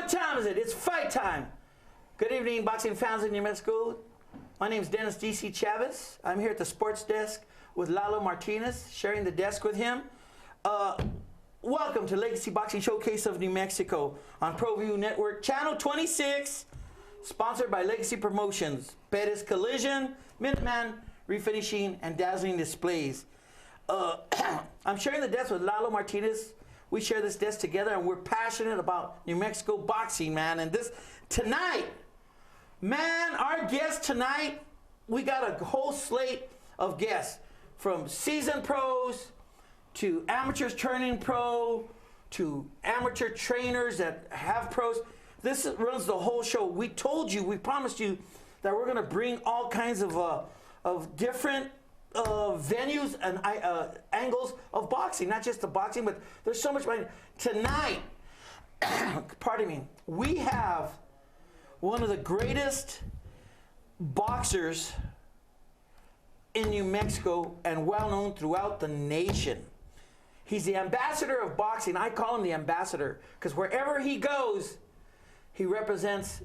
What time is it? It's fight time. Good evening, boxing fans in New Mexico. My name is Dennis D.C. Chavez. I'm here at the sports desk with Lalo Martinez, sharing the desk with him. Welcome to Legacy Boxing Showcase of New Mexico on Proview Network, Channel 26, sponsored by Legacy Promotions, Perez Collision, Minuteman Refinishing, and Dazzling Displays. I'm sharing the desk with Lalo Martinez. We share this desk together, and we're passionate about New Mexico boxing, man. And tonight, man, our guest tonight, we got a whole slate of guests, from seasoned pros to amateurs turning pro to amateur trainers that have pros. This runs the whole show. We told you, we promised you that we're going to bring all kinds of different venues and angles of boxing, not just the boxing, but there's so much money. Tonight, pardon me, we have one of the greatest boxers in New Mexico and well known throughout the nation. He's the ambassador of boxing. I call him the ambassador because wherever he goes, he represents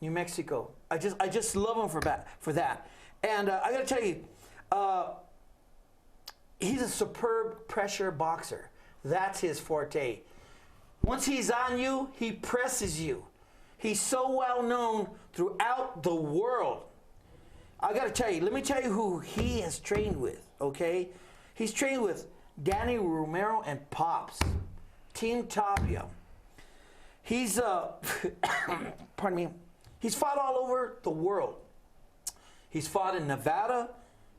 New Mexico. I just love him for that. And I got to tell you, he's a superb pressure boxer. That's his forte. Once he's on you, he presses you. He's so well known throughout the world. I got to tell you, let me tell you who he has trained with, okay? He's trained with Danny Romero and Pops, Team Tapia. He's, pardon me, he's fought all over the world. He's fought in Nevada,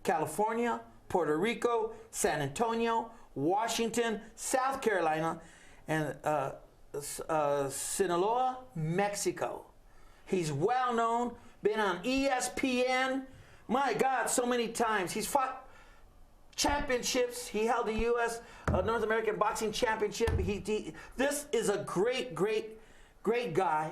California, Puerto Rico, San Antonio, Washington, South Carolina, and Sinaloa, Mexico. He's well known, been on ESPN, my God, so many times. He's fought championships. He held the U.S. North American Boxing Championship. This is a great guy.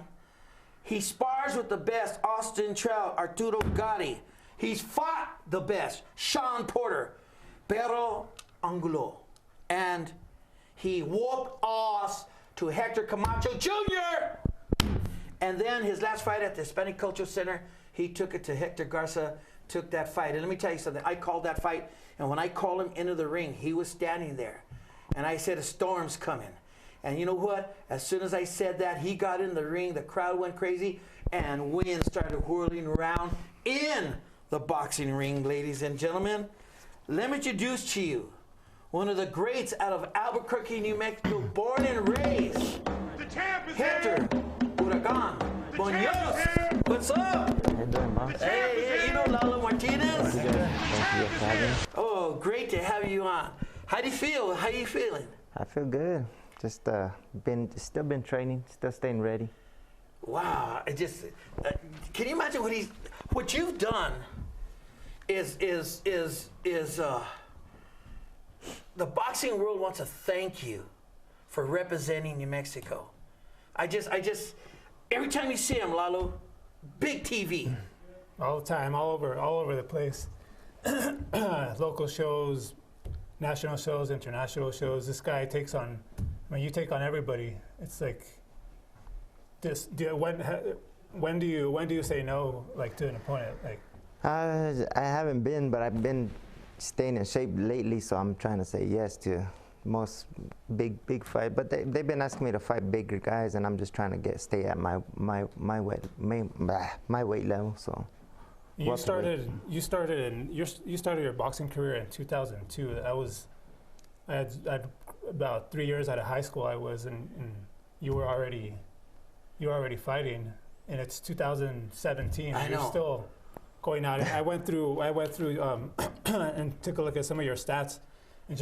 He spars with the best, Austin Trout, Arturo Gatti. He's fought the best, Sean Porter, Pero Angulo. And he whooped ass to Hector Camacho Jr. And then his last fight at the Hispanic Cultural Center, he took it to Hector Garza, took that fight. And let me tell you something, I called that fight, and when I called him into the ring, he was standing there. And I said, a storm's coming. And you know what? As soon as I said that, he got in the ring, the crowd went crazy, and wind started whirling around in the boxing ring, ladies and gentlemen. Let me introduce to you one of the greats out of Albuquerque, New Mexico, born and raised. The champ is Hector Huracan Munoz. What's up? How you doing, man? Hey, you know Lalo Martinez? Thank you for having me. Oh, great to have you on. How do you feel? How are you feeling? I feel good. Just still been training, still staying ready. Wow, can you imagine what you've done? Is the boxing world wants to thank you for representing New Mexico. I just every time you see him, Lalo, big TV. All the time, all over the place. Local shows, national shows, international shows. This guy takes on, you take on everybody. It's like this. When do you say no, like, to an opponent? Like, I haven't been, but I've been staying in shape lately, so I'm trying to say yes to most big fight. But they've been asking me to fight bigger guys, and I'm just trying to stay at my weight level. So you started your boxing career in 2002. I had about 3 years out of high school. and you were already fighting, and it's 2017. I know. You're still going out. I went through and took a look at some of your stats, and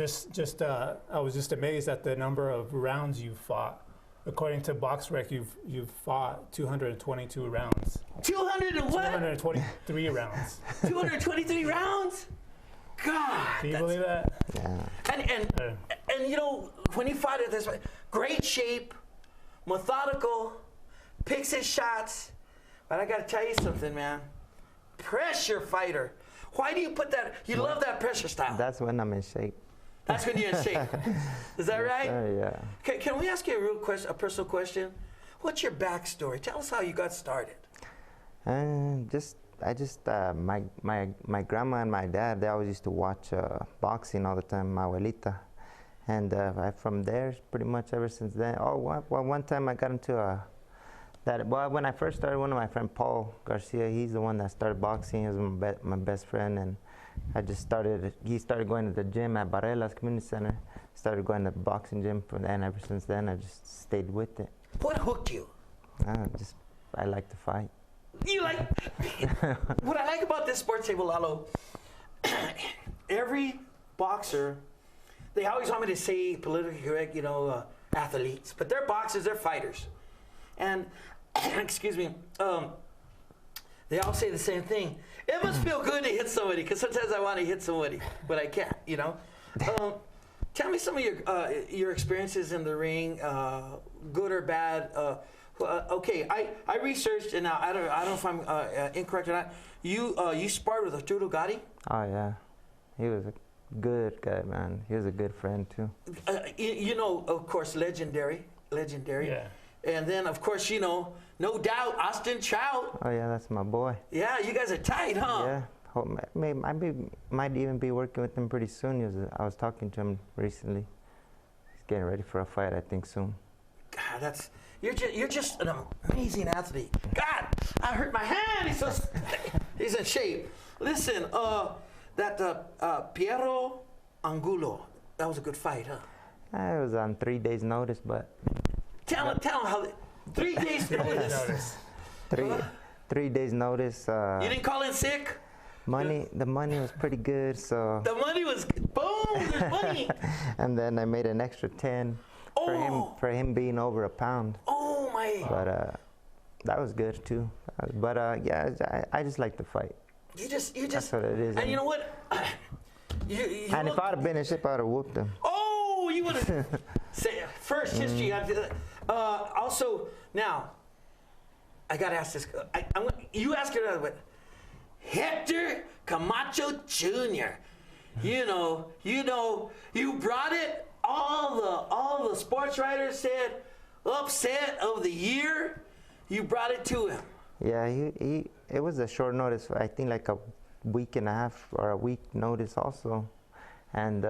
I was just amazed at the number of rounds you fought. According to BoxRec, you've fought 222 rounds. 200 and what? 223 rounds. 223 rounds? God. Can you believe that? yeah. And you know, when he fought at this, great shape, methodical, picks his shots. But I got to tell you something, man. Pressure fighter. Why do you put that? You love that pressure style. That's when I'm in shape. That's when you're in shape. Is that right? Yeah. Can we ask you a personal question? What's your backstory? Tell us how you got started. And my grandma and my dad, they always used to watch boxing all the time, my abuelita. And from there, pretty much ever since then. One time I got into when I first started, one of my friend Paul Garcia, he's the one that started boxing. He was my best friend, and he started going to the gym at Barelas Community Center, started going to the boxing gym from then. Ever since then, I just stayed with it. What hooked you? I like to fight. You like, what I like about this sports table, Lalo, every boxer, they always want me to say politically correct, athletes, but they're boxers, they're fighters. And, excuse me, they all say the same thing. It must feel good to hit somebody, because sometimes I want to hit somebody, but I can't, Tell me some of your experiences in the ring, good or bad. Okay, I researched, and now I don't know if I'm incorrect or not. You sparred with Arturo Gatti? Oh yeah, he was a good guy, man. He was a good friend too. Of course, legendary. Yeah. And then, of course, no doubt, Austin Trout. Oh yeah, that's my boy. Yeah, you guys are tight, huh? Yeah. Might even be working with him pretty soon. I was talking to him recently. He's getting ready for a fight, I think, soon. God, you're just an amazing athlete. God, I hurt my hand. He's in shape. Listen, Piero Angulo, that was a good fight, huh? It was on 3 days' notice, but. Tell him how. 3 days notice. 3 days notice. You didn't call in sick? The money was pretty good, so. The money was, boom, there's money. And then I made an extra 10 for him being over a pound. Oh my. But that was good too. But yeah, I just like to fight. You just. That's what it is. And you know what? And if I'd have been a ship, I'd have whooped him. Oh, you would have. First history. Also, now, I got to ask this. You ask it another way. Hector Camacho Jr. You brought it. All the sports writers said upset of the year. You brought it to him. Yeah, it was a short notice. I think like a week and a half or a week notice also. And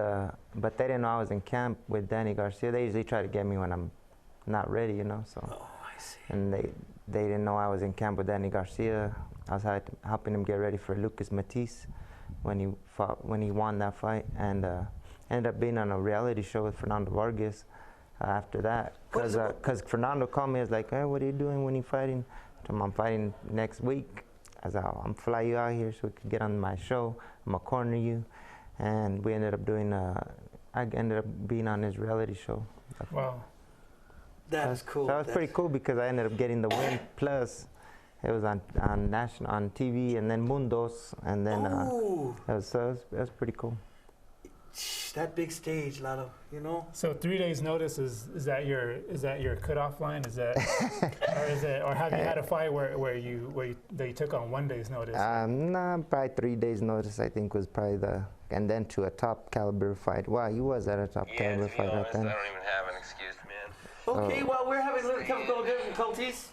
but they didn't know I was in camp with Danny Garcia. They usually try to get me when I'm not ready, So. Oh, I see. And they didn't know I was in camp with Danny Garcia. I was helping him get ready for Lucas Matisse when he won that fight, and ended up being on a reality show with Fernando Vargas after that. Because Fernando called me, he was like, "Hey, what are you doing when you're fighting?" I told him, "I'm fighting next week." I said, "I'm fly you out here so we could get on my show. I'm gonna corner you," and we ended up doing. I ended up being on his reality show. Wow. That's cool. That was pretty cool because I ended up getting the win. Plus, it was on TV, and then Mundos, and then it was pretty cool. That big stage, Lalo, So 3 days notice is that your cutoff line? Is that or have you had a fight where you took on 1 day's notice? Nah, probably 3 days notice. I think was probably and then to a top caliber fight. Wow, he was at a top caliber fight right then. I don't even have an excuse, man. Okay, well, we're having a little technical difficulties.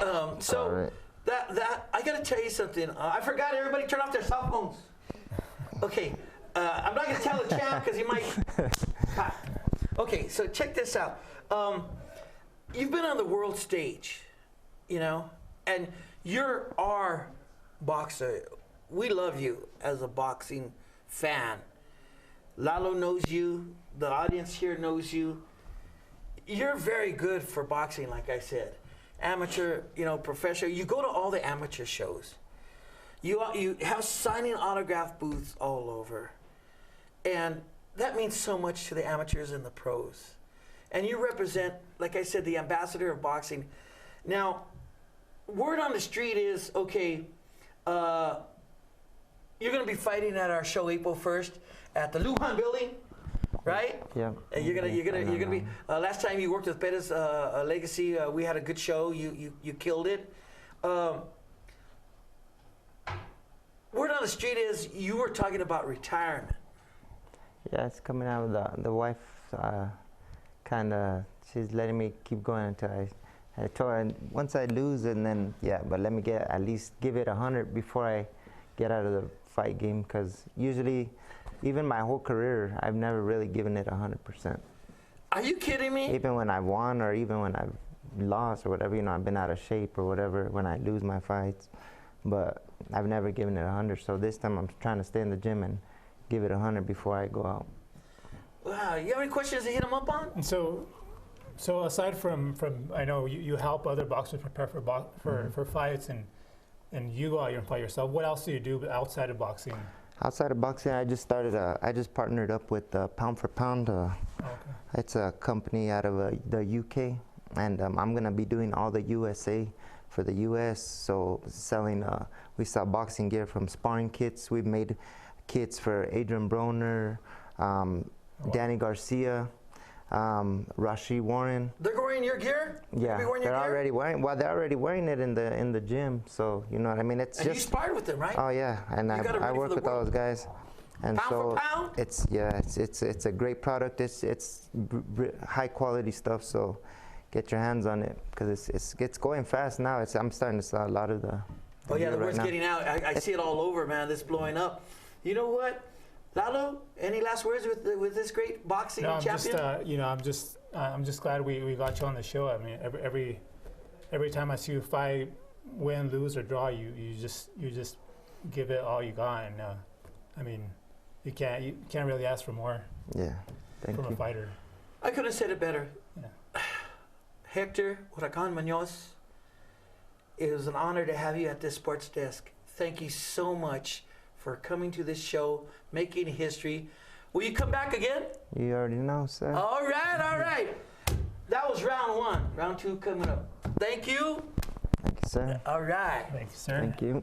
Right. That I gotta tell you something. I forgot everybody turn off their cell phones. Okay, I'm not gonna tell the champ because he might. Okay, so check this out. You've been on the world stage, and you're our boxer. We love you as a boxing fan. Lalo knows you. The audience here knows you. You're very good for boxing, like I said. Amateur, professional. You go to all the amateur shows. You have signing autograph booths all over. And that means so much to the amateurs and the pros. And you represent, like I said, the ambassador of boxing. Now, word on the street is, okay, you're going to be fighting at our show April 1st at the Lujan building, right? Yeah. And you're gonna be. Last time you worked with Perez Legacy, we had a good show. You killed it. Word on the street is you were talking about retirement. Yeah, it's coming out. The wife kind of, she's letting me keep going until I I told her once I lose, and then yeah, but let me at least give it 100 before I get out of the fight game, because usually, even my whole career, I've never really given it 100%. Are you kidding me? Even when I won, or even when I've lost, or whatever, you know, I've been out of shape or whatever when I lose my fights, but I've never given it 100. So this time I'm trying to stay in the gym and give it 100 before I go out. Wow, you have any questions to hit him up on? And so aside from I know you help other boxers prepare for fights, and you go out here and fight yourself. What else do you do outside of boxing? Outside of boxing, I just partnered up with Pound for Pound. Okay. It's a company out of the UK, and I'm gonna be doing all the USA for the US. So selling, we sell boxing gear from sparring kits. We've made kits for Adrian Broner, Danny Garcia, Rashi Warren. They're wearing your gear? Yeah, they're they're already wearing it in the gym. So you know what I mean. It's and just you sparred with them, right? Oh yeah, and I work with those guys. And pound so for pound? it's a great product. It's high quality stuff. So get your hands on it, because it's going fast now. I'm starting to sell a lot of the. Oh yeah, the word's getting out. I see it all over, man. This blowing up. You know what, Lalo? Any last words with this great boxing champion? I'm just glad we got you on the show. I mean, every time I see you fight, win, lose, or draw, you just give it all you got, and I mean, you can't really ask for more. Yeah, from a fighter. I could have said it better. Yeah. Hector Huracan Munoz, it was an honor to have you at this sports desk. Thank you so much for coming to this show, making history. Will you come back again? You already know, sir. All right. That was round one. Round two coming up. Thank you. Thank you, sir. All right. Thank you, sir. Thank you.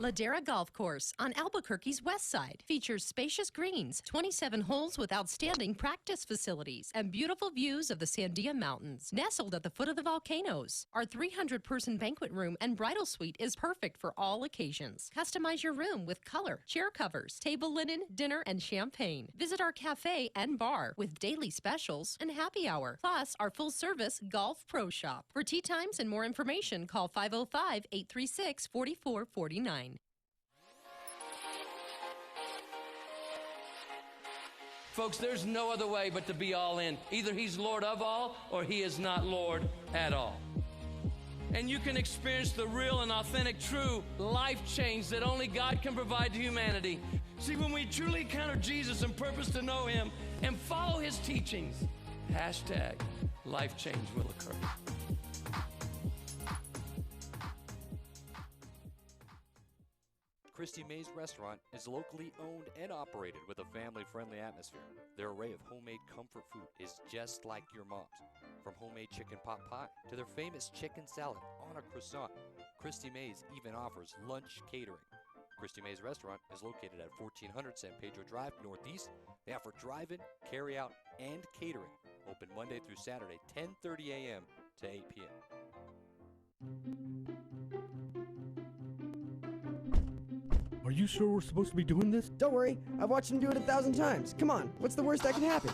Ladera Golf Course on Albuquerque's west side features spacious greens, 27 holes with outstanding practice facilities, and beautiful views of the Sandia Mountains. Nestled at the foot of the volcanoes, our 300-person banquet room and bridal suite is perfect for all occasions. Customize your room with color, chair covers, table linen, dinner, and champagne. Visit our cafe and bar with daily specials and happy hour, plus our full-service golf pro shop. For tee times and more information, call 505-836-4449. Folks, there's no other way but to be all in. Either he's Lord of all, or he is not Lord at all. And you can experience the real and authentic, true life change that only God can provide to humanity. See, when we truly encounter Jesus and purpose to know him and follow his teachings, #life change will occur. Christy May's restaurant is locally owned and operated with a family-friendly atmosphere. Their array of homemade comfort food is just like your mom's. From homemade chicken pot pie to their famous chicken salad on a croissant, Christy May's even offers lunch catering. Christy May's restaurant is located at 1400 San Pedro Drive Northeast. They offer drive-in, carry-out, and catering. Open Monday through Saturday, 10:30 a.m. to 8 p.m. Are you sure we're supposed to be doing this? Don't worry, I've watched him do it 1,000 times. Come on, what's the worst that can happen?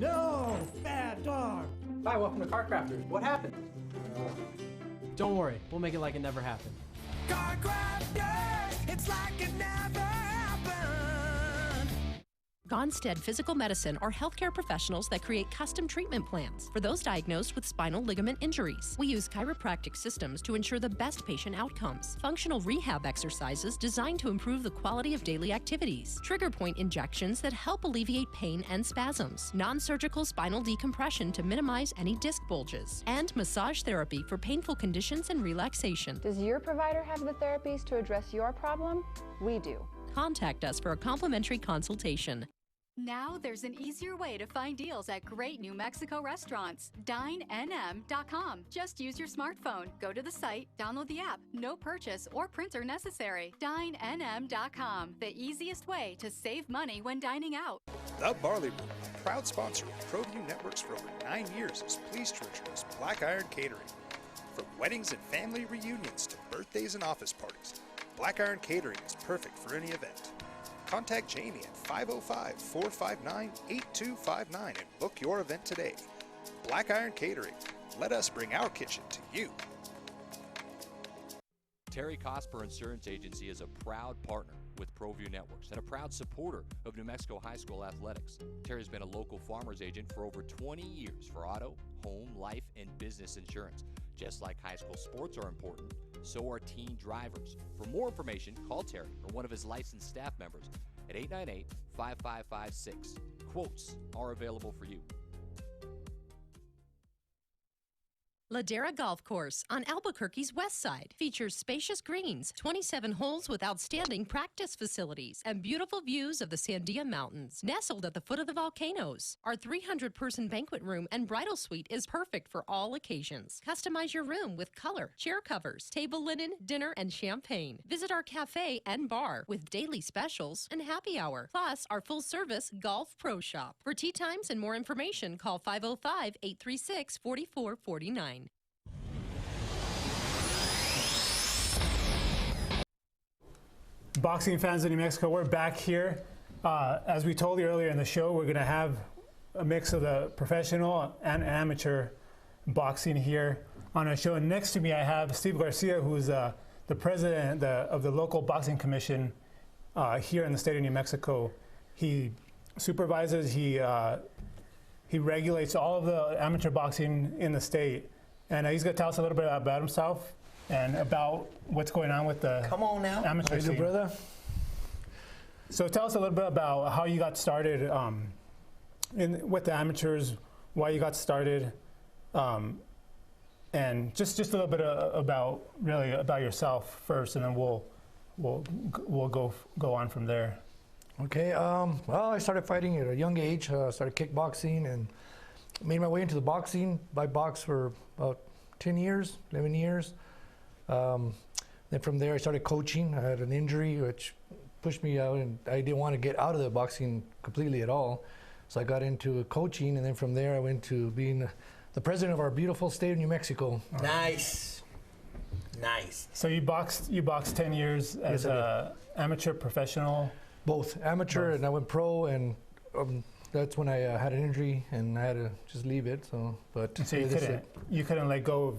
No! Bad dog! Hi, welcome to Car Crafters. What happened? Don't worry, we'll make it like it never happened. Car Crafters, it's like it never happened. Gonstead Physical Medicine are healthcare professionals that create custom treatment plans for those diagnosed with spinal ligament injuries. We use chiropractic systems to ensure the best patient outcomes, functional rehab exercises designed to improve the quality of daily activities, trigger point injections that help alleviate pain and spasms, non-surgical spinal decompression to minimize any disc bulges, and massage therapy for painful conditions and relaxation. Does your provider have the therapies to address your problem? We do. Contact us for a complimentary consultation. Now there's an easier way to find deals at great New Mexico restaurants. DineNM.com. Just use your smartphone. Go to the site, download the app. No purchase or printer necessary. DineNM.com. The easiest way to save money when dining out. The Barley Room, a proud sponsor of Proview Networks for over 9 years, is pleased to introduce Black Iron Catering. From weddings and family reunions to birthdays and office parties, Black Iron Catering is perfect for any event. Contact Jamie at 505-459-8259 and book your event today. Black Iron Catering. Let us bring our kitchen to you. Terry Cosper Insurance Agency is a proud partner with Proview Networks and a proud supporter of New Mexico high school athletics. Terry's been a local farmers agent for over 20 years for auto, home, life, and business insurance. Just like high school sports are important, so are teen drivers. For more information, call Terry or one of his licensed staff members at 898-5556. Quotes are available for you. Ladera Golf Course on Albuquerque's west side features spacious greens, 27 holes with outstanding practice facilities, and beautiful views of the Sandia Mountains. Nestled at the foot of the volcanoes, our 300-person banquet room and bridal suite is perfect for all occasions. Customize your room with color, chair covers, table linen, dinner, and champagne. Visit our cafe and bar with daily specials and happy hour, plus our full-service golf pro shop. For tee times and more information, call 505-836-4449. Boxing fans of New Mexico, we're back here. As we told you earlier in the show, we're going to have a mix of the professional and amateur boxing here on our show. And next to me, I have Steve Garcia, who's the president of the local boxing commission here in the state of New Mexico. He supervises, he regulates all of the amateur boxing in the state. And he's going to tell us a little bit about himself and about what's going on with the amateur scene. Brother. So tell us a little bit about how you got started with the amateurs, why you got started, and just a little bit about yourself first, and then we'll go on from there. Okay. Well, I started fighting at a young age. Started kickboxing and made my way into the boxing. I boxed for about 10 years, 11 years. Then from there, I started coaching. I had an injury which pushed me out, and I didn't want to get out of the boxing completely at all. So I got into coaching, and then from there, I went to being the president of our beautiful state of New Mexico. Nice. Nice. So you boxed 10 years as an amateur professional? Both amateur, and I went pro, and that's when I had an injury, and I had to just leave it. So you couldn't let go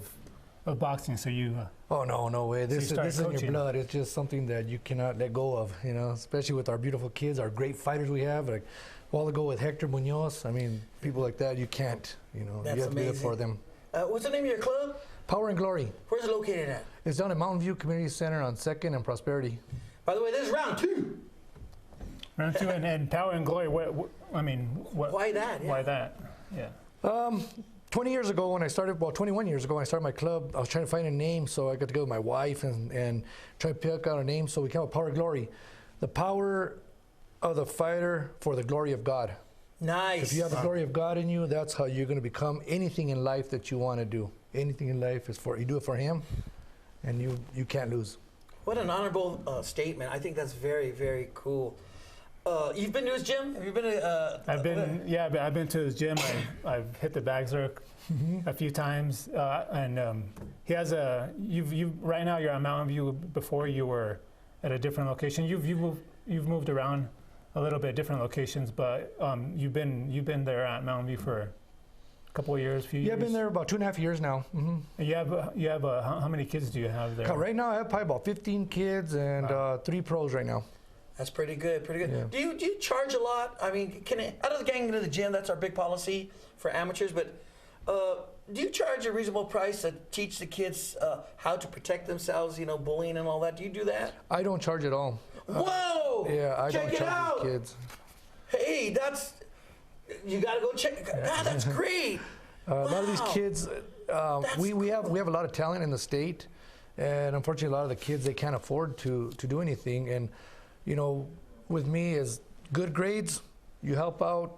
of boxing, so you. Oh no way! This is in your blood. It's just something that you cannot let go of. You know, especially with our beautiful kids, our great fighters we have. Like a while ago with Hector Munoz. I mean, people like that, you can't. You know, That's you have to be there amazing. for them. What's the name of your club? Power and Glory. Where's it located at? It's down at Mountain View Community Center on 2nd and Prosperity. By the way, this is round 2. Round 2 and Power and Glory. Why that? Why that? Yeah. 20 years ago when I started, 21 years ago when I started my club, I was trying to find a name, so I got together with my wife and try to pick out a name, so we came up with Power and Glory. The power of the fighter for the glory of God. Nice. If you have the glory of God in you, that's how you're going to become anything in life that you want to do. Anything in life is you do it for Him, and you can't lose. What an honorable statement. I think that's very, very cool. You've been to his gym? Have you been to? I've been to his gym. I've hit the bags there a few times, and he has right now you're on Mountain View. Before you were at a different location. You've moved around a little bit, different locations, but you've been there at Mountain View for a couple of years, few years. Yeah, I've been there about 2.5 years now. Mm-hmm. And you have how many kids do you have there? Right now, I have probably about 15 kids and 3 pros right now. That's pretty good, pretty good. Yeah. Do you charge a lot? I mean, out of the gang into the gym, that's our big policy for amateurs, but do you charge a reasonable price to teach the kids how to protect themselves, bullying and all that? Do you do that? I don't charge at all. Whoa! Yeah, I check don't it charge out. these kids. Hey, you got to go check. God, that's great. A lot of these kids, we have a lot of talent in the state, and unfortunately, a lot of the kids, they can't afford to do anything. And with me is good grades. You help out,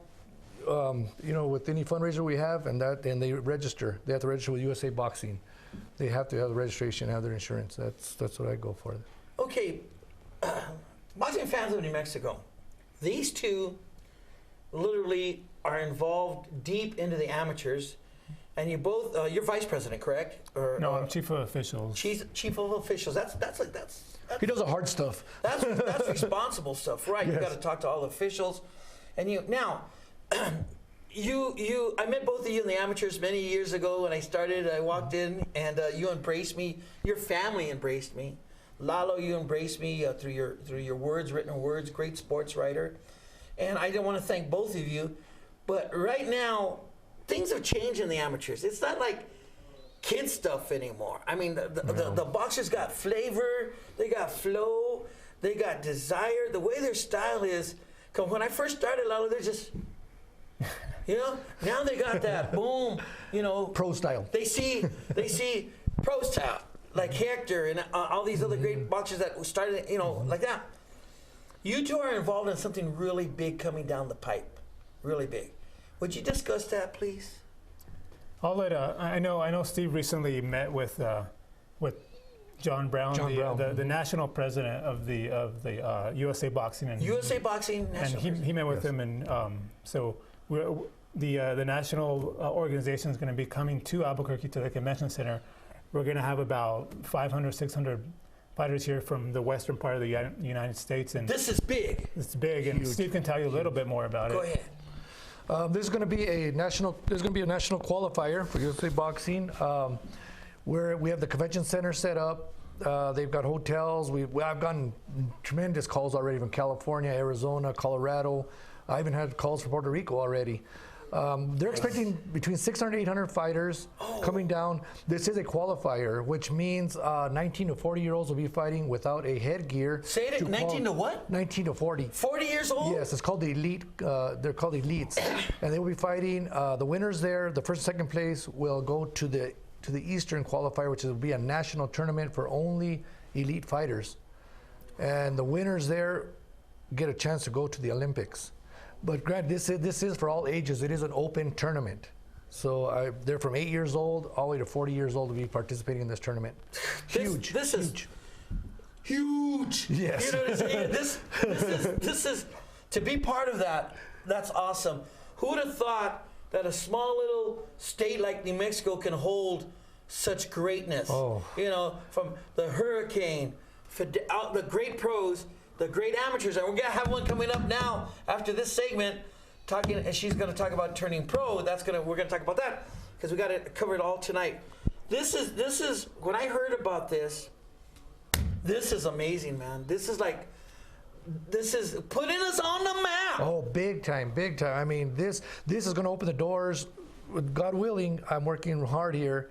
with any fundraiser we have, and they register. They have to register with USA Boxing. They have to have the registration, have their insurance. That's what I go for. Okay, boxing fans of New Mexico, these two literally are involved deep into the amateurs. and you both you're vice president, correct? Or, No, I'm chief of officials. Chief of officials. That's He does the hard stuff. That's responsible stuff, right? Yes. You got to talk to all the officials, and you now. I met both of you in the amateurs many years ago when I started. I walked in and you embraced me. Your family embraced me. Lalo, you embraced me through your words, written words. Great sports writer, and I want to thank both of you. But right now, things have changed in the amateurs. It's not like kid stuff anymore. I mean, the boxers got flavor, they got flow, they got desire. The way their style is. Cause when I first started, Lalo, they're just. Now they got that boom, pro style. They see pro style like Hector and all these other great boxers that started, like that. You two are involved in something really big coming down the pipe, really big. Would you discuss that, please? I'll let. I know. Steve recently met with John Brown, the national president of the USA Boxing and USA Boxing National. And he met with him, and so the national organization is going to be coming to Albuquerque to the convention center. We're going to have about 500, 600 fighters here from the western part of the United States, and this is big. It's big, and Steve can tell you a little bit more about it. Go ahead. There's going to be a national qualifier for USA Boxing, where we have the convention center set up. They've got hotels. I've gotten tremendous calls already from California, Arizona, Colorado. I even had calls from Puerto Rico already. They're expecting between 600 and 800 fighters coming down. This is a qualifier, which means 19 to 40-year-olds will be fighting without a headgear. Say it, 19 to what? 19 to 40. 40 years old? Yes, it's called the elite. They're called elites. And they will be fighting, the winners there, the first and second place will go to the Eastern qualifier, which will be a national tournament for only elite fighters. And the winners there get a chance to go to the Olympics. But Grant, this is for all ages. It is an open tournament. So they're from 8 years old all the way to 40 years old to be participating in this tournament. Huge. This is huge. Yes. You know what I'm saying? This is to be part of that. That's awesome. Who would have thought that a small little state like New Mexico can hold such greatness? From the Hurricane, the great pros, the great amateurs, and we're gonna have one coming up now after this segment, and she's gonna talk about turning pro. We're gonna talk about that because we got to cover it all tonight. This is when I heard about this. This is amazing, man. This is putting us on the map. Oh, big time, big time. I mean, this is gonna open the doors. God willing, I'm working hard here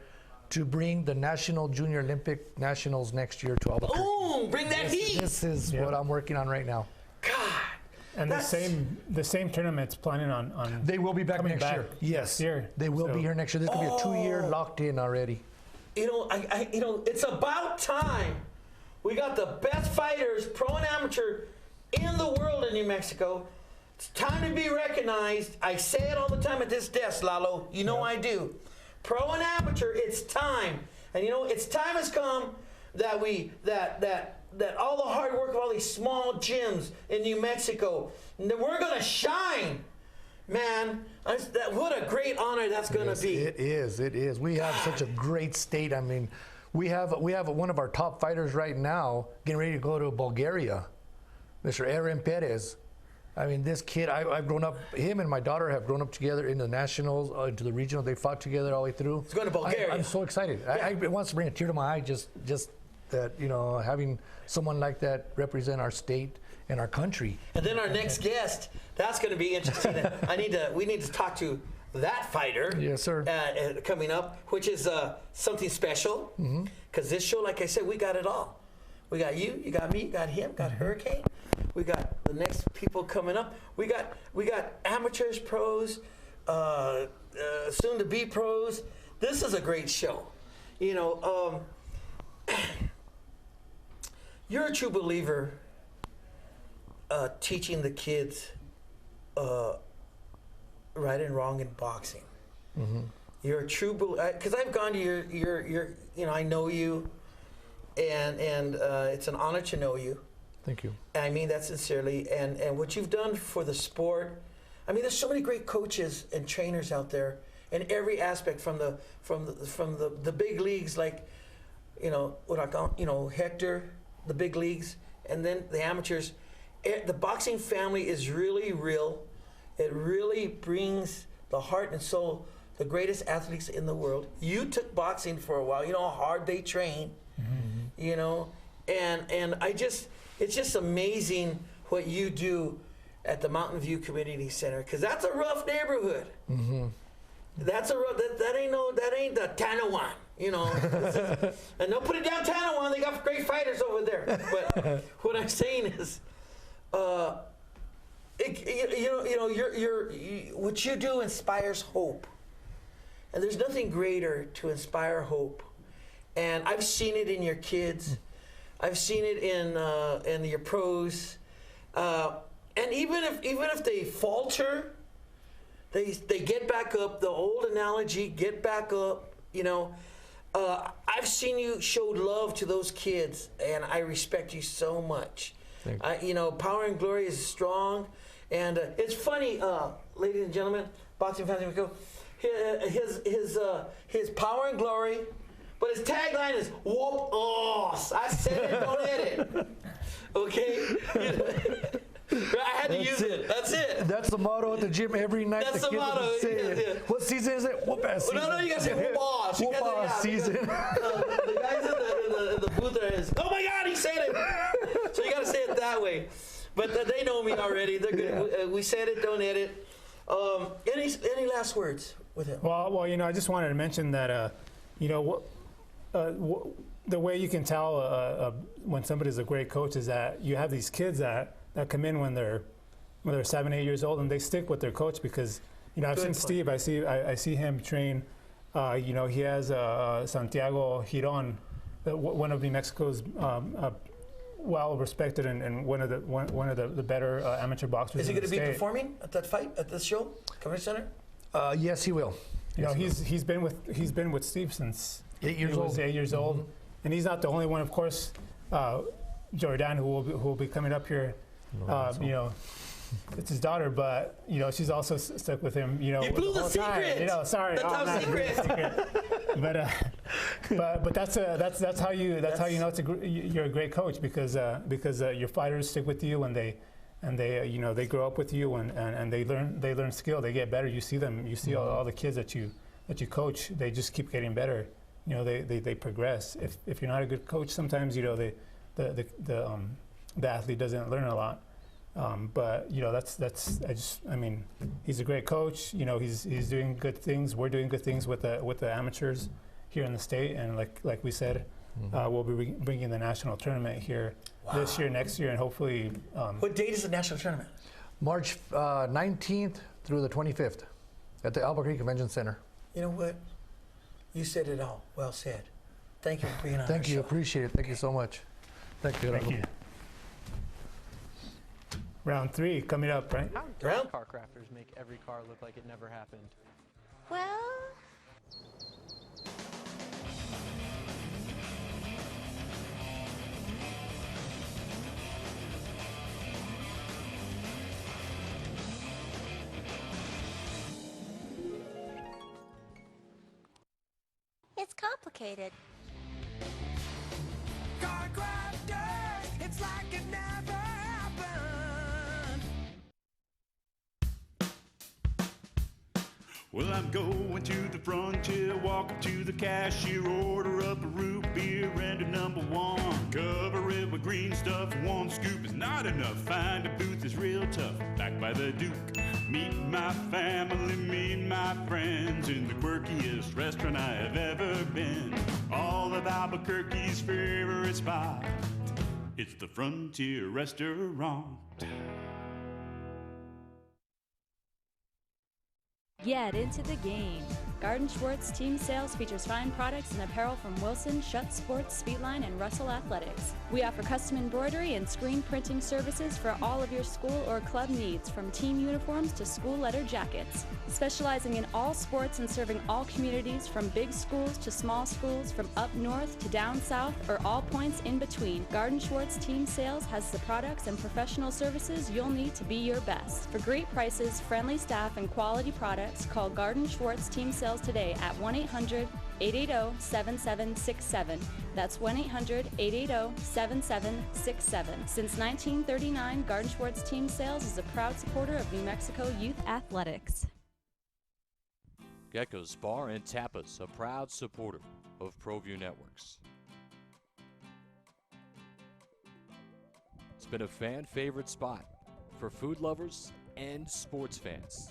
to bring the National Junior Olympic Nationals next year to Albuquerque. Oh, bring that heat! This is what I'm working on right now. God. And the same tournament's planning on they will be back next year. Yes, they will be here next year. This could be a 2-year locked in already. It's about time. We got the best fighters, pro and amateur, in the world in New Mexico. It's time to be recognized. I say it all the time at this desk, Lalo. You know I do. Pro and amateur, it's time. And its time has come that that all the hard work of all these small gyms in New Mexico, we're going to shine. Man, what a great honor that's going to be. It is. We have such a great state. I mean, we have one of our top fighters right now getting ready to go to Bulgaria, Mr. Aaron Perez. I mean, this kid, I've grown up, him and my daughter have grown up together in the nationals, into the regional. They fought together all the way through. It's going to Bulgaria. I'm so excited. Yeah. It wants to bring a tear to my eye just that, having someone like that represent our state and our country. And then our next guest, that's going to be interesting. We need to talk to that fighter. Yes, sir. Coming up, which is something special. Because this show, like I said, we got it all. We got you got me, you got him, got Hurricane. We got the next people coming up. We got amateurs, pros, soon to be pros. This is a great show. You're a true believer teaching the kids right and wrong in boxing. You're a true believer, because I've gone to your I know you, and it's an honor to know you. Thank you. And I mean that sincerely. And what you've done for the sport, I mean, there's so many great coaches and trainers out there in every aspect, from the big leagues, like, what I call, Hector, the big leagues, and then the amateurs. The boxing family is really real. It really brings the heart and soul, the greatest athletes in the world. You took boxing for a while. You know how hard they train. And it's just amazing what you do at the Mountain View Community Center, because that's a rough neighborhood. That's a rough, that ain't the Tanawan, and don't put it down Tanawan. They got great fighters over there. But what I'm saying is, what you do inspires hope, and there's nothing greater to inspire hope. And I've seen it in your kids. I've seen it in your pros. And even if they falter, they get back up. The old analogy, get back up. I've seen you show love to those kids, and I respect you so much. Power and Glory is strong, and it's funny, ladies and gentlemen, boxing fans, his Power and Glory, but his tagline is "Whoop ass." I said it, don't edit. Okay. I had to use it. That's it. That's the motto at the gym every night. That's the motto. Yeah. What season is it? Whoop ass season. No, you gotta say whoop ass. Whoop ass season. The guys in the booth there is, oh my God, he said it. So you gotta say it that way. But they know me already. They're good. We said it, don't edit. Any last words with him? Well, I just wanted to mention that, the way you can tell when somebody's a great coach is that you have these kids that come in when they're 7, 8 years old, and they stick with their coach, because I've seen Steve. I see him train. He has Santiago Giron, one of New Mexico's well respected and one of the better amateur boxers. Is he going to be performing at that fight at this show, Community Center? Yes, he will. He's been with Steve since 8 years he was old. 8 years old, and he's not the only one, of course. Jordan, who will be coming up here, it's his daughter, but she's also stuck with him. You blew the secret. Sorry, the top secret. But that's how you know you're a great coach, because your fighters stick with you, and they grow up with you, and they learn skill. They get better. You see them. You see all the kids that you coach. They just keep getting better. They progress. If you're not a good coach, sometimes the athlete doesn't learn a lot. But he's a great coach. He's doing good things. We're doing good things with the amateurs here in the state, and like we said, we'll be bringing the national tournament here this year, next year, and hopefully. What date is the national tournament? March 19th through the 25th at the Albuquerque Convention Center. You know what? You said it all. Well said. Thank you for being on. Thank you. Show. Appreciate it. Thank you so much. Thank you. Thank you. Round 3 coming up, right? How dare car crafters make every car look like it never happened? Well... It's complicated. Car crafters, it's like it never happened. Well, I'm going to the frontier, walk up to the cashier, order up a root beer and a #1. Cover it with green stuff, one scoop is not enough. Find a booth that's real tough, backed by the Duke. Meet my family, meet my friends in the quirkiest restaurant I have ever been. All of Albuquerque's favorite spot, it's the Frontier Restaurant. Get into the game. Garden Schwartz Team Sales features fine products and apparel from Wilson, Schutt Sports, Speedline, and Russell Athletics. We offer custom embroidery and screen printing services for all of your school or club needs, from team uniforms to school letter jackets. Specializing in all sports and serving all communities, from big schools to small schools, from up north to down south, or all points in between, Garden Schwartz Team Sales has the products and professional services you'll need to be your best. For great prices, friendly staff, and quality products, products, call Garden Schwartz Team Sales today at 1-800-880-7767. That's 1-800-880-7767. Since 1939, Garden Schwartz Team Sales is a proud supporter of New Mexico youth athletics. Gecko's Bar and Tapas, a proud supporter of Proview Networks. It's been a fan favorite spot for food lovers and sports fans.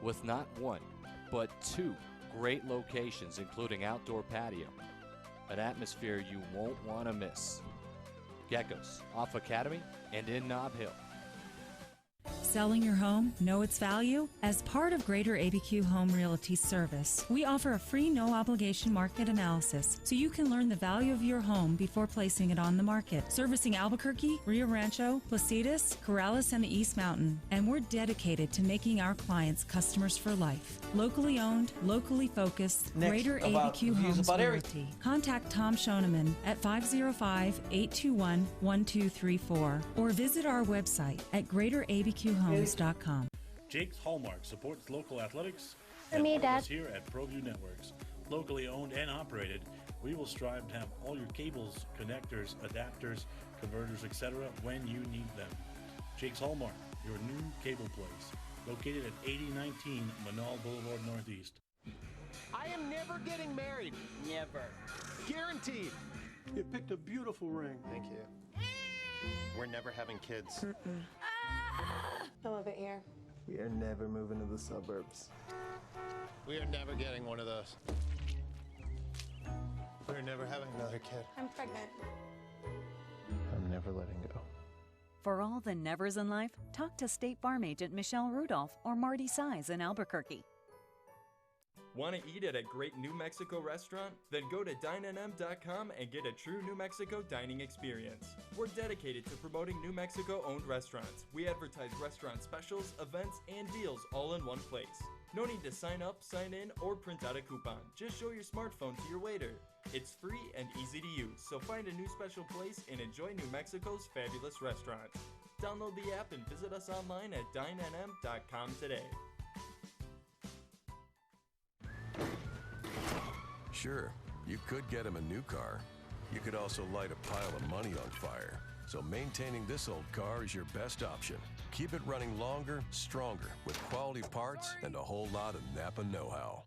With not one, but two great locations, including outdoor patio, an atmosphere you won't want to miss. Gecko's, off Academy and in Nob Hill. Selling your home? Know its value? As part of Greater ABQ Home Realty Service, we offer a free no-obligation market analysis so you can learn the value of your home before placing it on the market. Servicing Albuquerque, Rio Rancho, Placitas, Corrales, and the East Mountain. And we're dedicated to making our clients customers for life. Locally owned, locally focused, Greater ABQ Homes Realty. Contact Tom Schoeneman at 505-821-1234 or visit our website at greaterabqhomes.com. Jake's Hallmark supports local athletics. For me, Dad. Us here at Proview Networks, locally owned and operated, we will strive to have all your cables, connectors, adapters, converters, etc. when you need them. Jake's Hallmark, your new cable place, located at 8019 Manal Boulevard Northeast. I am never getting married. Never. Guaranteed. You picked a beautiful ring. Thank you. We're never having kids. I love it here. We are never moving to the suburbs. We are never getting one of those. We're never having another kid. I'm pregnant. I'm never letting go. For all the nevers in life, talk to State Farm agent Michelle Rudolph or Marty Size in Albuquerque. Want to eat at a great New Mexico restaurant? Then go to dinenm.com and get a true New Mexico dining experience. We're dedicated to promoting New Mexico-owned restaurants. We advertise restaurant specials, events, and deals all in one place. No need to sign up, sign in, or print out a coupon. Just show your smartphone to your waiter. It's free and easy to use, so find a new special place and enjoy New Mexico's fabulous restaurants. Download the app and visit us online at dinenm.com today. Sure, you could get him a new car. You could also light a pile of money on fire. So maintaining this old car is your best option. Keep it running longer, stronger, with quality parts and a whole lot of Napa know-how.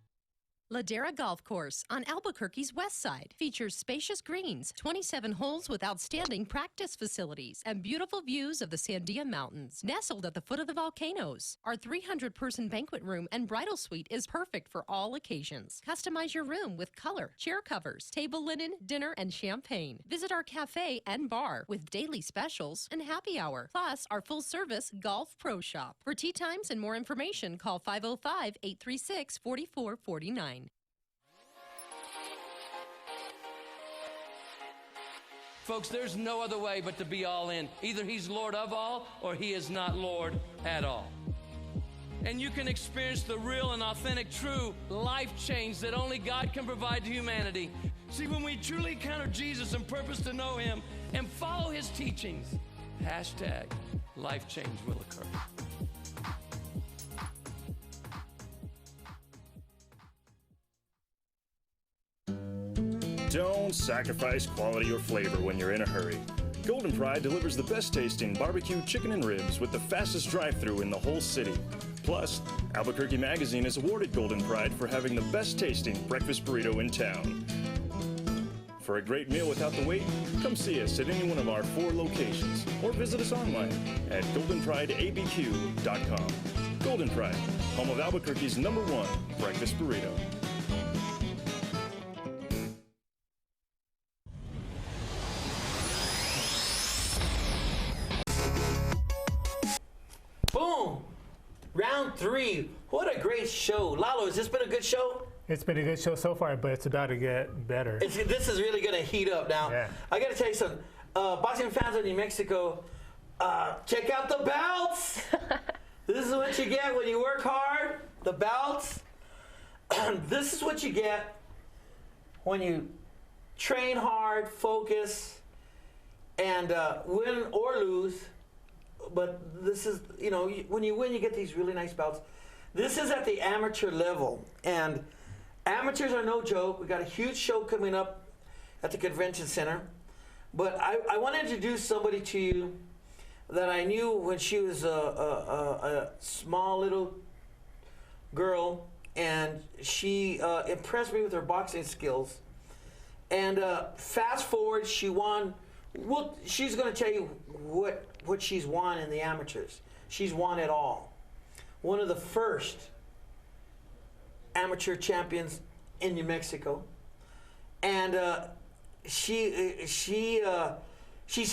Ladera Golf Course on Albuquerque's west side features spacious greens, 27 holes with outstanding practice facilities, and beautiful views of the Sandia Mountains, nestled at the foot of the volcanoes. Our 300-person banquet room and bridal suite is perfect for all occasions. Customize your room with color, chair covers, table linen, dinner, and champagne. Visit our cafe and bar with daily specials and happy hour, plus our full-service golf pro shop. For tee times and more information, call 505-836-4449. Folks, there's no other way but to be all in. Either he's Lord of all or he is not Lord at all. And you can experience the real and authentic, true life change that only God can provide to humanity. See, when we truly encounter Jesus and purpose to know him and follow his teachings, hashtag life change will occur. Don't sacrifice quality or flavor when you're in a hurry. Golden Pride delivers the best tasting barbecue chicken and ribs with the fastest drive-thru in the whole city. Plus, Albuquerque Magazine has awarded Golden Pride for having the best tasting breakfast burrito in town. For a great meal without the wait, come see us at any one of our 4 locations or visit us online at goldenprideabq.com. Golden Pride, home of Albuquerque's #1 breakfast burrito. Boom! Round 3. What a great show. Lalo, has this been a good show? It's been a good show so far, but it's about to get better. This is really going to heat up now. Yeah. I got to tell you something. Boxing fans in New Mexico, check out the belts. This is what you get when you work hard. The belts. This is what you get when you train hard, focus, and win or lose. but this is, you know, when you win, you get these really nice belts. This is at the amateur level, and amateurs are no joke. We got a huge show coming up at the convention center, but I want to introduce somebody to you that I knew when she was a small little girl, and she impressed me with her boxing skills. And fast forward, she won. Well, she's going to tell you what she's won in the amateurs. She's won it all. One of the first amateur champions in New Mexico, and she's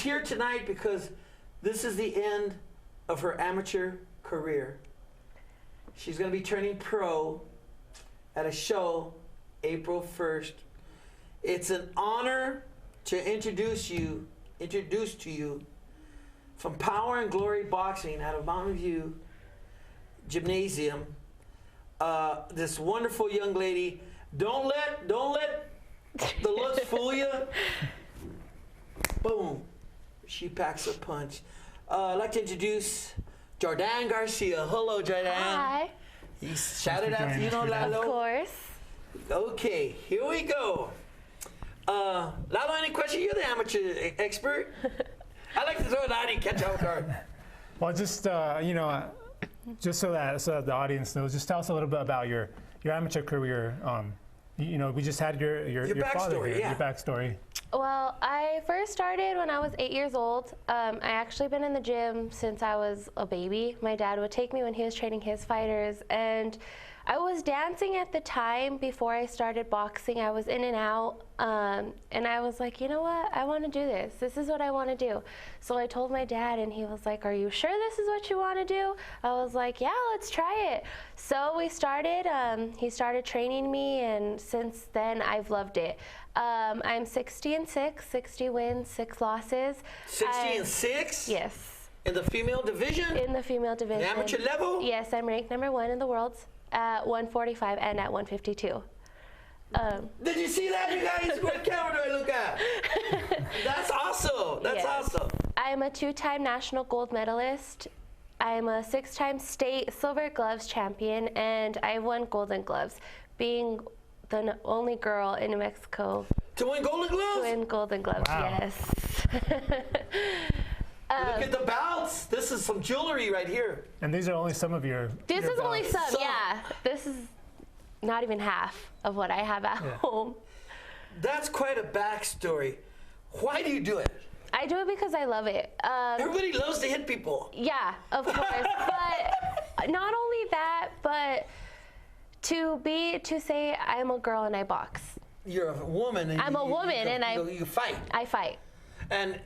here tonight because this is the end of her amateur career. She's going to be turning pro at a show April 1st. It's an honor to introduce to you from Power and Glory Boxing out of Mountain View Gymnasium, this wonderful young lady. Don't let the looks fool you. Boom. She packs a punch. I'd like to introduce Jordan Garcia. Hello, Jordan. Hi. You shouted out, you know, Lalo? Of course. Okay, here we go. Lalo, any question? You're the amateur expert. I like to throw it out and catch off guard. Well, just you know, just so that the audience knows, just tell us a little bit about your amateur career. You know, we just had your father here, your backstory. Well, I first started when I was 8 years old. I actually been in the gym since I was a baby. My dad would take me when he was training his fighters, and I was dancing at the time before I started boxing. I was in and out, and I was like, you know what? I want to do this. This is what I want to do. So I told my dad, and he was like, are you sure this is what you want to do? I was like, yeah, let's try it. So we started. He started training me, and since then I've loved it. I'm 60-6, 60 wins, 6 losses. 60-6? Yes. In the female division? In the female division. The amateur level? Yes, I'm ranked #1 in the world at 145 and at 152. Did you see that, you guys? What camera do I look at? That's awesome. That's awesome. I'm a 2-time national gold medalist. I'm a 6-time state silver gloves champion, and I won golden gloves, being the only girl in New Mexico to win golden gloves. To win golden gloves, wow. Yes. Look at the belts. This is some jewelry right here. And these are only some of your. This your is belts. only some, yeah. This is not even half of what I have at home. That's quite a backstory. Why do you do it? I do it because I love it. Everybody loves to hit people. Yeah, of course. But not only that, but to say I'm a girl and I box. You're a woman. And I'm a woman and you fight. I fight. And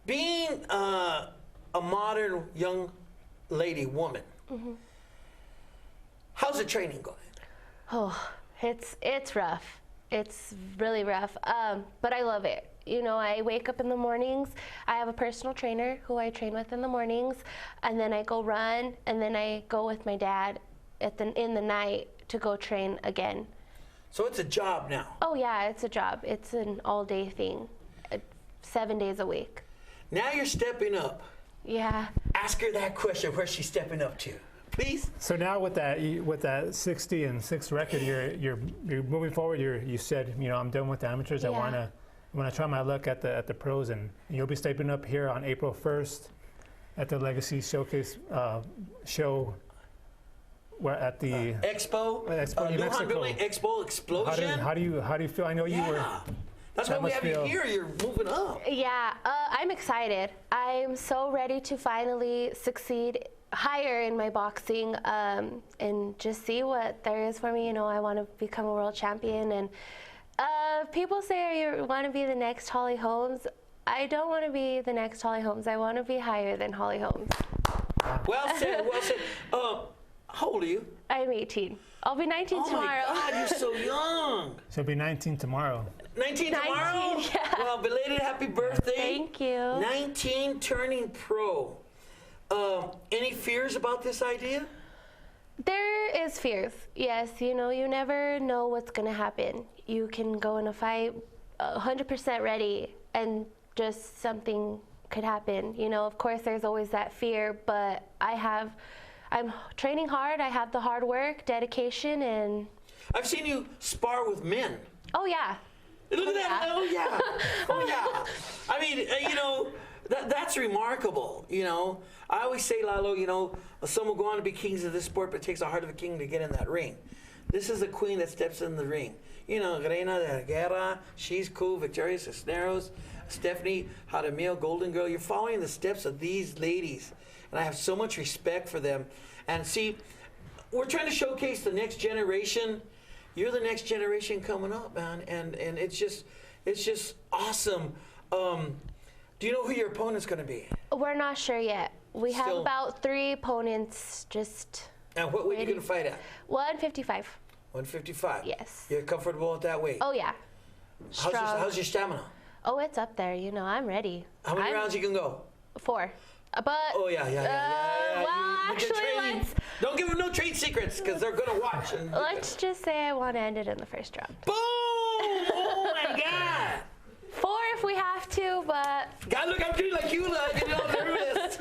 being a modern young lady, woman, how's the training going? Oh, it's rough. It's really rough. But I love it. You know, I wake up in the mornings. I have a personal trainer who I train with in the mornings, and then I go run, and then I go with my dad in the night to go train again. So it's a job now. Oh yeah, it's a job. It's an all-day thing, 7 days a week. Now you're stepping up. Yeah. Ask her that question. Where's she stepping up to? Please. So now with that 60-6 record, you're moving forward. You said, you know, I'm done with the amateurs. Yeah. I want to try my luck at the pros, and you'll be stepping up here on April 1st at the Legacy Showcase show. We're at the Expo, New Mexico. Building Expo Explosion. How do you feel? I know you were. That's why we have you here. You're moving up. Yeah, I'm excited. I'm so ready to finally succeed higher in my boxing and just see what there is for me. You know, I want to become a world champion. And people say you want to be the next Holly Holmes. I don't want to be the next Holly Holmes. I want to be higher than Holly Holmes. Well said. Well said. How old are you? I'm 18. I'll be 19 tomorrow. Oh my God, you're so young. She'll be 19 tomorrow. 19 tomorrow? 19, yeah. Well, belated happy birthday. Thank you. 19 turning pro. Any fears about this idea? There is fears, yes. You know, you never know what's going to happen. You can go in a fight 100% ready and just something could happen. You know, of course, there's always that fear, but I'm training hard. I have the hard work, dedication, and I've seen you spar with men. oh yeah. Look at that! Oh yeah! Oh yeah! I mean, you know, that's remarkable. You know, I always say, Lalo, you know, some will go on to be kings of this sport, but it takes the heart of a king to get in that ring. This is a queen that steps in the ring. You know, Reina de Guerra, she's cool. Victoria Cisneros, Stephanie Jaramillo, Golden Girl. You're following the steps of these ladies, and I have so much respect for them. And see, we're trying to showcase the next generation. You're the next generation coming up, man, and it's just awesome. Do you know who your opponent's going to be? We're not sure yet. We have about 3 opponents just. And what weight are you going to fight at? 155. 155. Yes. You're comfortable at that weight? Oh yeah. How's your stamina? Oh, it's up there. You know, I'm ready. How many rounds you can go? 4. But oh yeah. Well, actually, don't give them no trade secrets because they're gonna watch. Let's just say I want to end it in the first round. Boom! Oh my God! 4 if we have to, but. God, look, I'm doing like you, getting all nervous.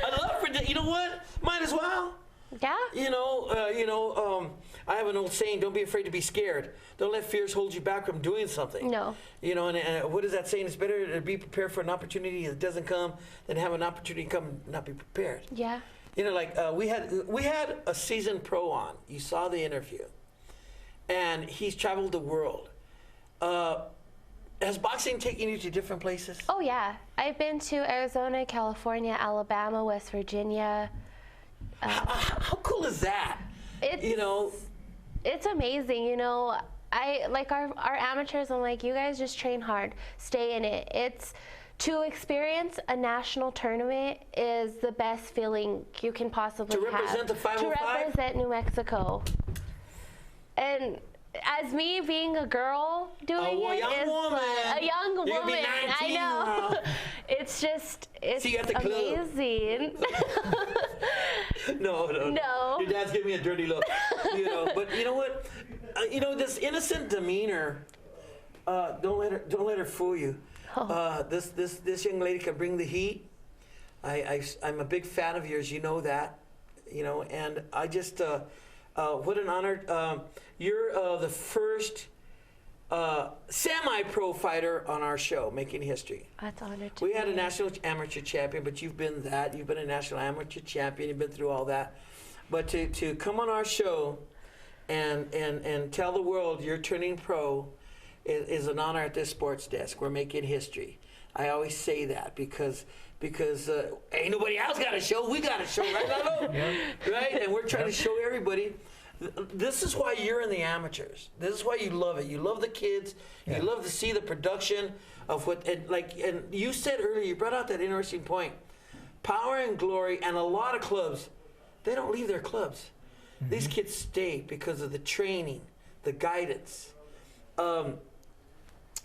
I love for you know what? Might as well. Yeah. You know, I have an old saying: "Don't be afraid to be scared. Don't let fears hold you back from doing something." No. You know, and what is that saying? It's better to be prepared for an opportunity that doesn't come than have an opportunity come and not be prepared. Yeah. You know, like we had a seasoned pro on. You saw the interview, and he's traveled the world. Has boxing taken you to different places? Oh yeah, I've been to Arizona, California, Alabama, West Virginia. How cool is that? It's amazing. You know, I like our amateurs. I'm like, you guys just train hard, stay in it. It's to experience a national tournament is the best feeling you can possibly have. To represent the 505? To represent New Mexico. And as me being a girl doing it is a young woman. You'll be 19 I know. now. It's just See you at the amazing. No. Your dad's giving me a dirty look. You know, but you know what? This innocent demeanor. Don't let her fool you. Oh. This young lady can bring the heat. I'm a big fan of yours. You know that. You know, and I just what an honor. You're the first semi-pro fighter on our show, making history. That's honored. We had a national amateur champion, but you've been that. You've been a national amateur champion. You've been through all that. But to come on our show and tell the world you're turning pro is an honor at this sports desk. We're making history. I always say that because ain't nobody else got a show. We got a show, right, Lalo? Yeah. Right? And we're trying to show everybody. This is why you're in the amateurs. This is why you love it. You love the kids. Yeah. You love to see the production of what, and you said earlier, you brought out that interesting point. Power and Glory and a lot of clubs, they don't leave their clubs. Mm-hmm. These kids stay because of the training, the guidance.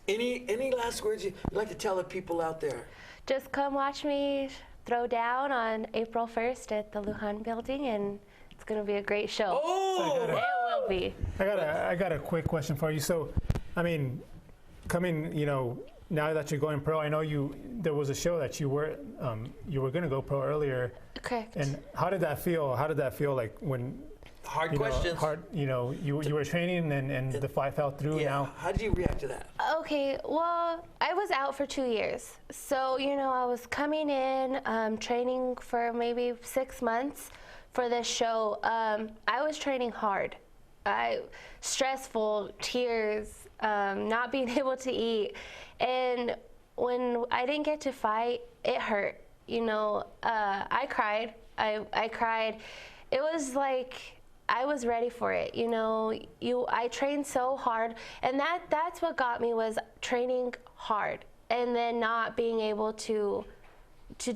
Any last words you'd like to tell the people out there? Just come watch me throw down on April 1st at the Lujan building, and it's going to be a great show. Oh! It will be. I got a quick question for you. So, I mean, coming, now that you're going pro, I know there was a show that you were going to go pro earlier. Correct. And how did that feel? How did that feel like when? Hard questions. You were training and the fight fell through. Yeah. Now, how did you react to that? Okay, well, I was out for 2 years. So, I was coming in, training for maybe 6 months for this show. I was training hard. Stressful, tears, not being able to eat. And when I didn't get to fight, it hurt. I cried. I cried. It was like I was ready for it. I trained so hard, and that's what got me, was training hard and then not being able to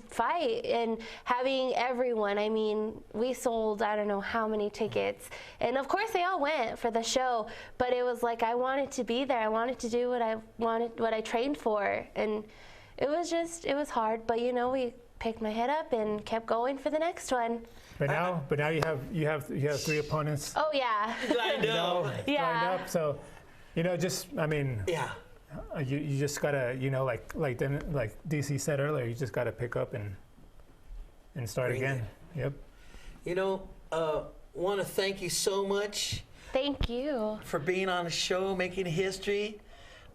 fight and having everyone. I mean, we sold I don't know how many tickets, and of course they all went for the show, but it was like I wanted to be there. I wanted to do what I trained for, and it was hard, but we picked my head up and kept going for the next one. But now you have 3 opponents. Oh yeah. I know. Yeah. Lined up. So, Yeah. You just gotta, like DC said earlier, you just gotta pick up and start again. Yep. Want to thank you so much. Thank you for being on the show, making history.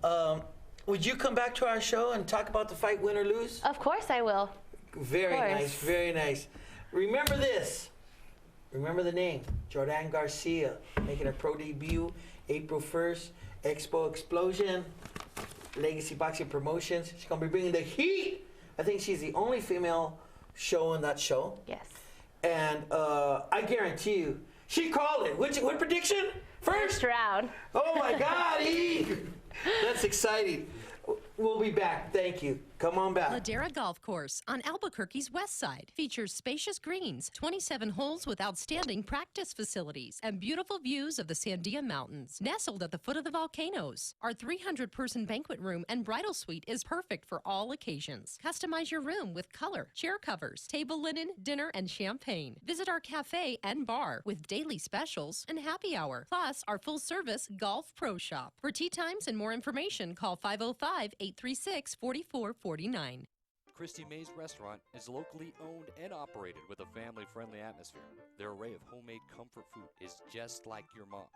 Would you come back to our show and talk about the fight, win or lose? Of course I will. Very nice, very nice. Remember this. Remember the name, Jordan Garcia, making her pro debut April 1st, Expo Explosion, Legacy Boxing Promotions. She's going to be bringing the heat. I think she's the only female show on that show. Yes. And I guarantee you, she called it. What prediction? First round. Oh my God, E! That's exciting. We'll be back. Thank you. Come on back. Ladera Golf Course on Albuquerque's west side features spacious greens, 27 holes with outstanding practice facilities, and beautiful views of the Sandia Mountains. Nestled at the foot of the volcanoes, our 300-person banquet room and bridal suite is perfect for all occasions. Customize your room with color, chair covers, table linen, dinner, and champagne. Visit our cafe and bar with daily specials and happy hour, plus our full-service golf pro shop. For tea times and more information, call 505-836-4449. Christy May's Restaurant is locally owned and operated with a family-friendly atmosphere. Their array of homemade comfort food is just like your mom's.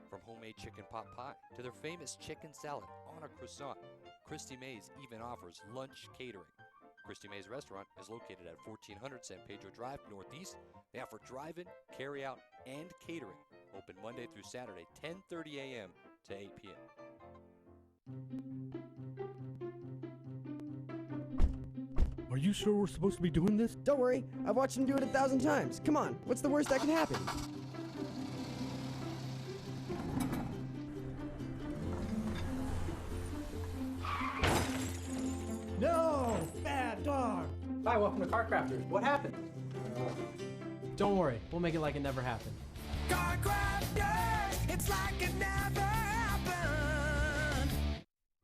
From homemade chicken pot pie to their famous chicken salad on a croissant, Christy May's even offers lunch catering. Christy May's Restaurant is located at 1400 San Pedro Drive Northeast. They offer drive-in, carry-out, and catering. Open Monday through Saturday, 10:30 a.m. to 8 p.m. Are you sure we're supposed to be doing this? Don't worry, I've watched him do it 1,000 times. Come on, what's the worst that can happen? No! Bad dog! Hi, welcome to Car Crafters. What happened? Don't worry, we'll make it like it never happened. Car crafters, it's like it never happened.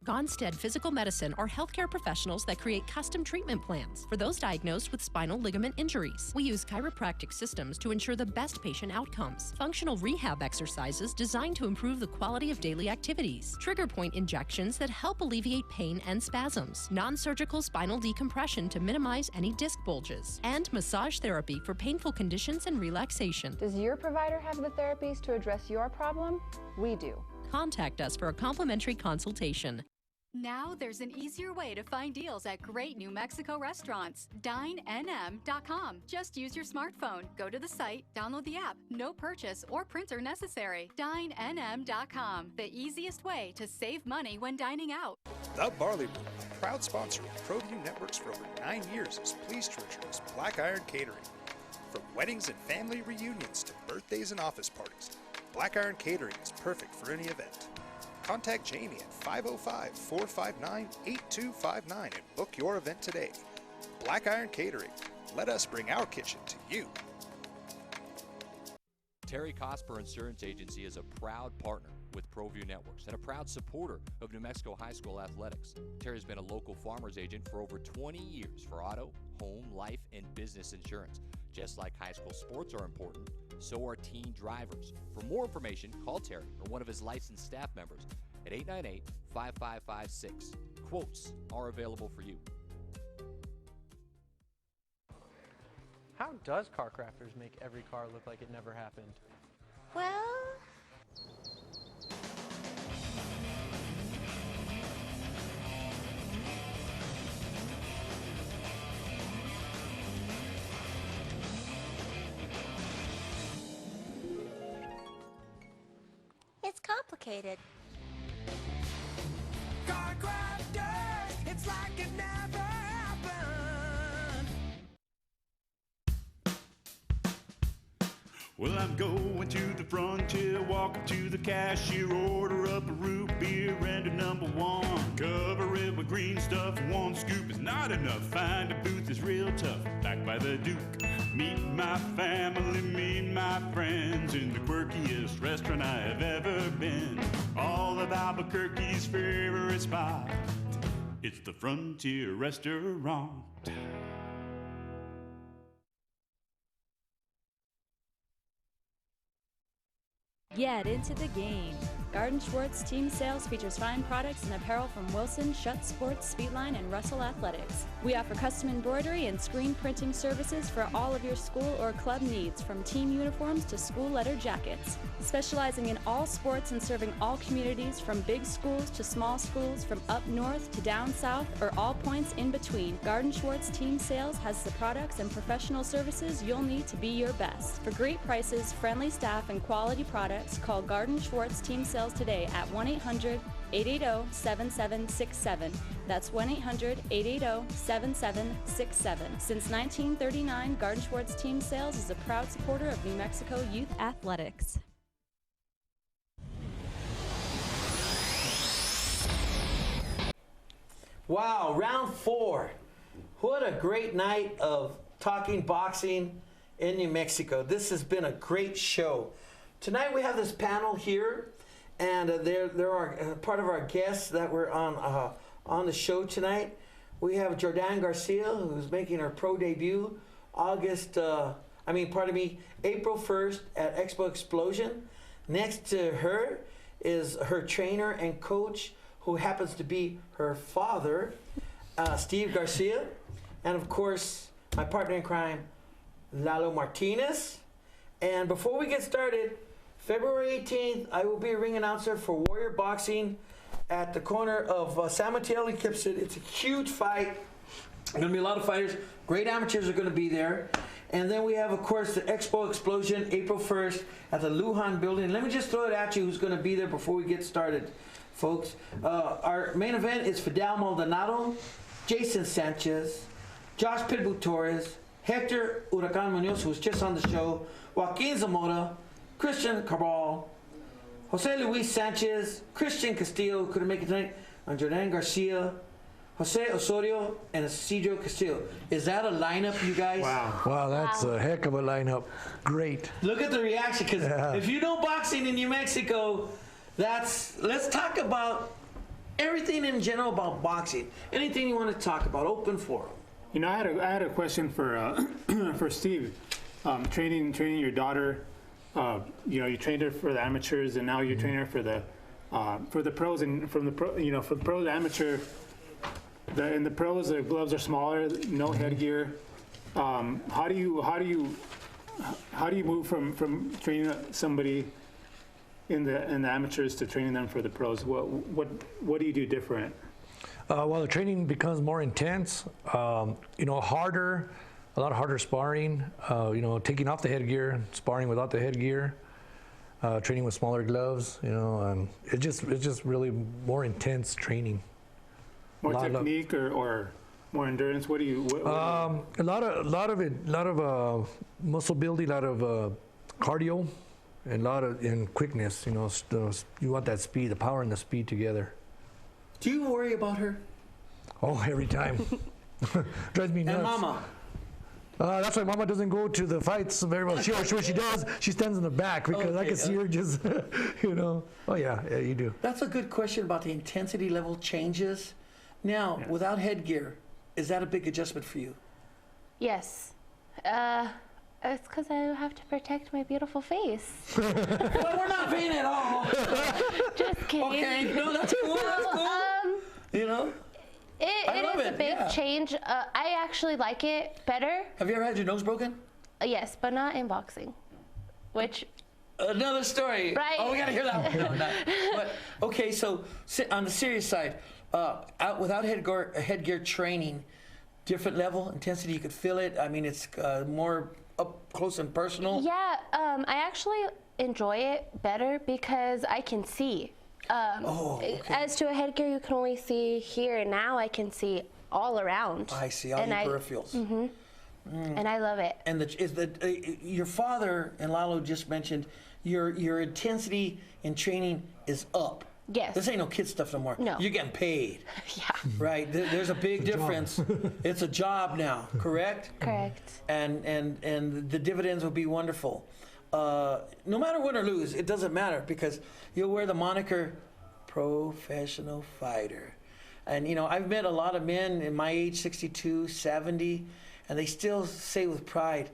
Gonstead Physical Medicine are healthcare professionals that create custom treatment plans for those diagnosed with spinal ligament injuries. We use chiropractic systems to ensure the best patient outcomes, functional rehab exercises designed to improve the quality of daily activities, trigger point injections that help alleviate pain and spasms, non-surgical spinal decompression to minimize any disc bulges, and massage therapy for painful conditions and relaxation. Does your provider have the therapies to address your problem? We do. Contact us for a complimentary consultation. Now there's an easier way to find deals at great New Mexico restaurants. DineNM.com. Just use your smartphone. Go to the site, download the app. No purchase or printer necessary. DineNM.com. The easiest way to save money when dining out. The Barley Room, a proud sponsor of Proview Networks for over 9 years, is pleased to introduce Black Iron Catering. From weddings and family reunions to birthdays and office parties, Black Iron Catering is perfect for any event. Contact Jamie at 505-459-8259 and book your event today. Black Iron Catering. Let us bring our kitchen to you. Terry Cosper Insurance Agency is a proud partner with Proview Networks and a proud supporter of New Mexico High School athletics. Terry's been a local farmers agent for over 20 years for auto, home, life, and business insurance. Just like high school sports are important, so are teen drivers. For more information, call Terry or one of his licensed staff members at 898-5556. Quotes are available for you. How does Car Crafters make every car look like it never happened? Well, it's complicated. Car crafters, it's like it never happened. Well, I'm going to the frontier, walk up to the cashier, order up a root beer and a number one. Cover it with green stuff, one scoop is not enough. Find a booth is real tough, back by the Duke. Meet my family, meet my friends in the quirkiest restaurant I have ever been. All of Albuquerque's favorite spot, it's the Frontier Restaurant. Get into the game. Garden Schwartz Team Sales features fine products and apparel from Wilson, Schutz Sports, Speedline, and Russell Athletics. We offer custom embroidery and screen printing services for all of your school or club needs, from team uniforms to school letter jackets. Specializing in all sports and serving all communities, from big schools to small schools, from up north to down south, or all points in between, Garden Schwartz Team Sales has the products and professional services you'll need to be your best. For great prices, friendly staff, and quality products, call Garden Schwartz Team Sales today at 1-800-880-7767. That's 1-800-880-7767. Since 1939, Garden Schwartz Team Sales is a proud supporter of New Mexico youth athletics. Wow, round 4. What a great night of talking boxing in New Mexico. This has been a great show. Tonight we have this panel here, and there are part of our guests that were on the show tonight. We have Jordan Garcia, who's making her pro debut April 1st at Expo Explosion. Next to her is her trainer and coach, who happens to be her father, Steve Garcia. And of course, my partner in crime, Lalo Martinez. And before we get started, February 18th, I will be a ring announcer for Warrior Boxing at the corner of San Mateo and Kipsit. It's a huge fight. There's going to be a lot of fighters. Great amateurs are going to be there. And then we have, of course, the Expo Explosion, April 1st at the Lujan building. Let me just throw it at you who's going to be there before we get started, folks. Our main event is Fidel Maldonado, Jason Sanchez, Josh Pitbull Torres, Hector Huracan Munoz, who was just on the show, Joaquin Zamora, Christian Cabral, Jose Luis Sanchez, Christian Castillo, who couldn't make it tonight, and Jordan Garcia, Jose Osorio, and Isidro Castillo. Is that a lineup, you guys? Wow, that's a heck of a lineup. Great. Look at the reaction, because if you know boxing in New Mexico, let's talk about everything in general about boxing. Anything you want to talk about, open forum. You know, I had a question for for Steve. Training your daughter. You trained her for the amateurs, and now you're training her for the pros. And from the pro, for the pro to amateur, in the pros, the gloves are smaller, no headgear. How do you move from training somebody in the amateurs to training them for the pros? What do you do different? Well, the training becomes more intense, harder, a lot harder sparring, taking off the headgear, sparring without the headgear, training with smaller gloves, it's just really more intense training. More technique or more endurance? What do you? A lot of muscle building, a lot of cardio, and a lot of quickness. You want that speed, the power and the speed together. Do you worry about her? Oh, every time. Drives me nuts. And Mama? That's why Mama doesn't go to the fights very well. What she does, she stands in the back because I can see her just, Oh, yeah, you do. That's a good question about the intensity level changes. Now, without headgear, is that a big adjustment for you? Yes. It's because I have to protect my beautiful face. Well, we're not vain at all. Just kidding. Okay, no, that's cool. That's cool. It is a big change. I actually like it better. Have you ever had your nose broken? Yes, but not in boxing. Which... Another story. Right. Oh, we got to hear that one. No, not. But, okay, so on the serious side, without headgear training, different level, intensity, you could feel it. I mean, it's more up close and personal. Yeah, I actually enjoy it better because I can see. As to a headgear, you can only see here, and now I can see all around. I see all your peripherals. And I love it. And your father and Lalo just mentioned your intensity in training is up. Yes. This ain't no kid stuff no more. No. You're getting paid. Yeah. Right. There's a big difference. It's a job now. Correct. Correct. And the dividends will be wonderful. No matter win or lose, it doesn't matter because you'll wear the moniker professional fighter. And I've met a lot of men in my age, 62, 70, and they still say with pride,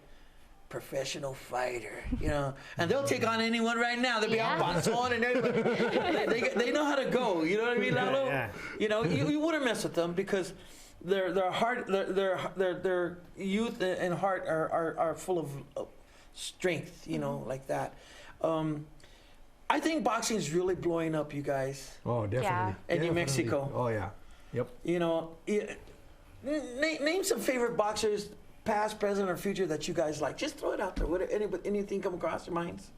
professional fighter, you know, and they'll take on anyone right now. They'll be out Bonson and everybody. They know how to go. You know what I mean, Lalo? Yeah. You know, you wouldn't mess with them because their heart, their youth and heart are full of strength. You know, like that. I think boxing is really blowing up, you guys. Oh, definitely. In New Mexico. Oh yeah. Yep. You know, name some favorite boxers, past, present, or future that you guys like. Just throw it out there. Anything come across your minds?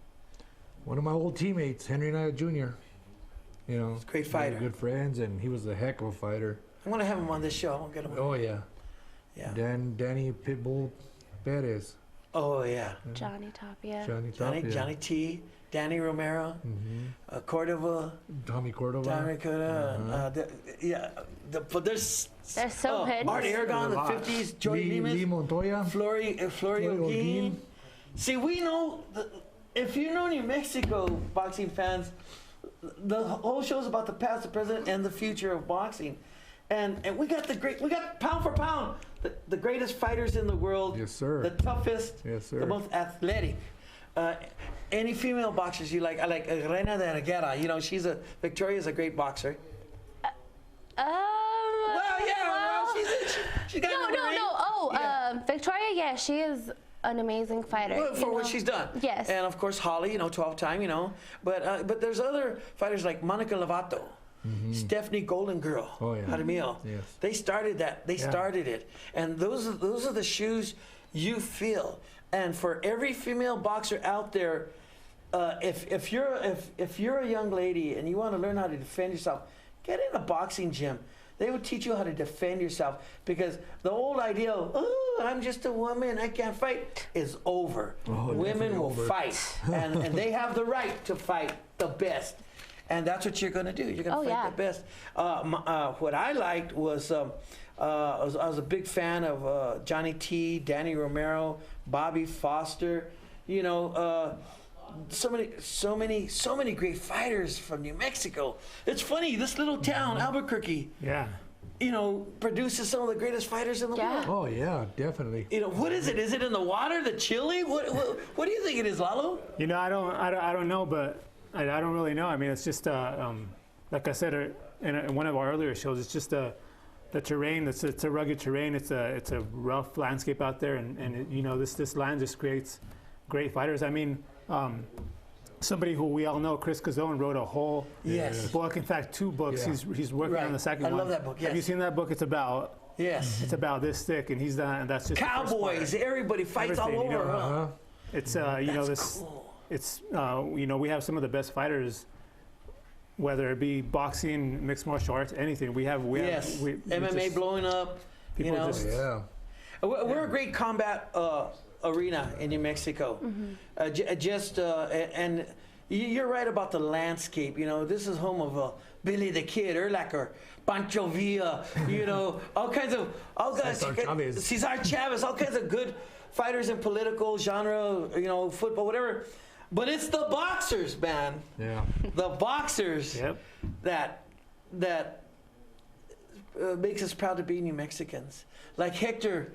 One of my old teammates, Henry Naya Jr. You know, great fighter. Good friends, and he was a heck of a fighter. I'm gonna have him on this show. I'm gonna get him. Oh yeah. Yeah. Danny Pitbull Perez. Oh yeah. Johnny Tapia. Johnny T. Danny Romero. Cordova. Tommy Cordova. But there's so many. Art Aragon in the 50s. Joey Demas. Lee Montoya. Flory Holguin. See, we know, if you know New Mexico boxing fans, the whole show's about the past, the present, and the future of boxing. And we got pound for pound, the greatest fighters in the world. Yes, sir. The toughest. Yes, sir. The most athletic. Any female boxers you like? I like Reina de Guerra. You know, Victoria's a great boxer. She's got No. Victoria, yeah, she is an amazing fighter. Well, for what she's done. Yes. And of course, Holly, you know, 12-time, you know. But there's other fighters like Monica Lovato, Stephanie Golden Girl, Jaramillo. Yes. They started that. They started it. And those are the shoes you feel. And for every female boxer out there, if you're a young lady and you want to learn how to defend yourself, get in a boxing gym. They will teach you how to defend yourself, because the old idea of, oh, I'm just a woman, I can't fight, is over. Women will fight, and they have the right to fight the best. And that's what you're going to do. You're going to fight the best. What I liked was, I was a big fan of Johnny T, Danny Romero, Bobby Foster, you know, so many great fighters from New Mexico. It's funny, this little town, Albuquerque, you know, produces some of the greatest fighters in the world. Oh yeah, definitely. You know, what is it? Is it in the water, the chili? What do you think it is, Lalo? You know, I don't know, but I don't really know. I mean, it's just like I said in one of our earlier shows, it's just the terrain. It's a rugged terrain. It's a rough landscape out there, and you know, this land just creates great fighters. I mean, somebody who we all know, Chris Cazone, wrote a whole book. In fact, 2 books. He's working on the second one. I love that book. Yes. Have you seen that book? It's about it's about this thick, and he's done. And that's just cowboys. Everybody fights all over. You know? Huh? It's you know, this. Cool. It's you know, we have some of the best fighters, whether it be boxing, mixed martial arts, anything. We MMA just, blowing up. You know, we're a great combat arena in New Mexico. And you're right about the landscape. You know, this is home of Billy the Kid, Urlacher, Pancho Villa. You know, Cesar Chavez, all kinds of good fighters in political genre. You know, football, whatever. But it's the boxers, man. Yeah. The boxers that makes us proud to be New Mexicans. Like Hector,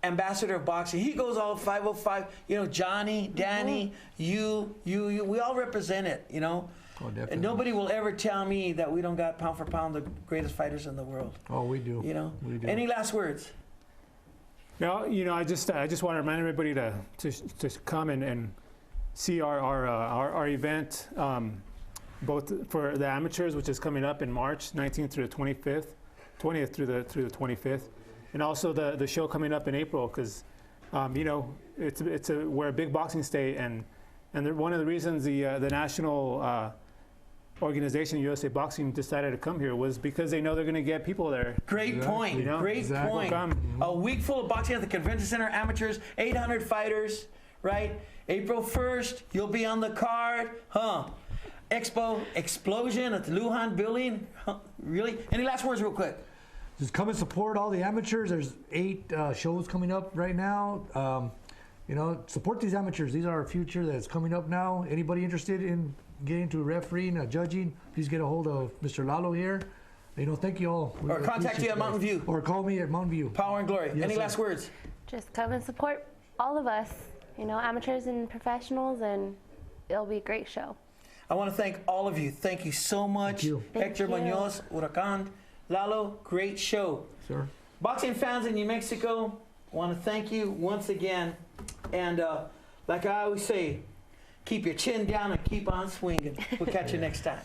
ambassador of boxing. He goes all 505. You know, Johnny, Danny, you. We all represent it. You know. Oh, definitely. And nobody will ever tell me that we don't got pound for pound the greatest fighters in the world. Oh, we do. You know. We do. Any last words? No, you know, I just want to remind everybody to come and see our event, both for the amateurs, which is coming up in March 19th through the 20th through the 25th, and also the show coming up in April, because you know, we're a big boxing state, and one of the reasons the national organization USA Boxing decided to come here was because they know they're going to get people there. Great point. You know? Great point. A week full of boxing at the Convention Center, amateurs, 800 fighters, right? April 1st, you'll be on the card, Expo Explosion at the Lujan Building. Really? Any last words real quick? Just come and support all the amateurs. There's 8 shows coming up right now. You know, support these amateurs. These are our future that's coming up now. Anybody interested in getting into refereeing, judging, please get a hold of Mr. Lalo here. You know, thank you all. Or contact you at Mountain View. Or call me at Mountain View. Power and Glory. Yes, Any sir. last words? Just come and support all of us. you know, amateurs and professionals, and it'll be a great show. I want to thank all of you. Thank you so much. Thank you. Hector Thank you. Munoz, Huracan, Lalo, great show. Sir. Boxing fans in New Mexico, I want to thank you once again. And like I always say, keep your chin down and keep on swinging. We'll catch you next time.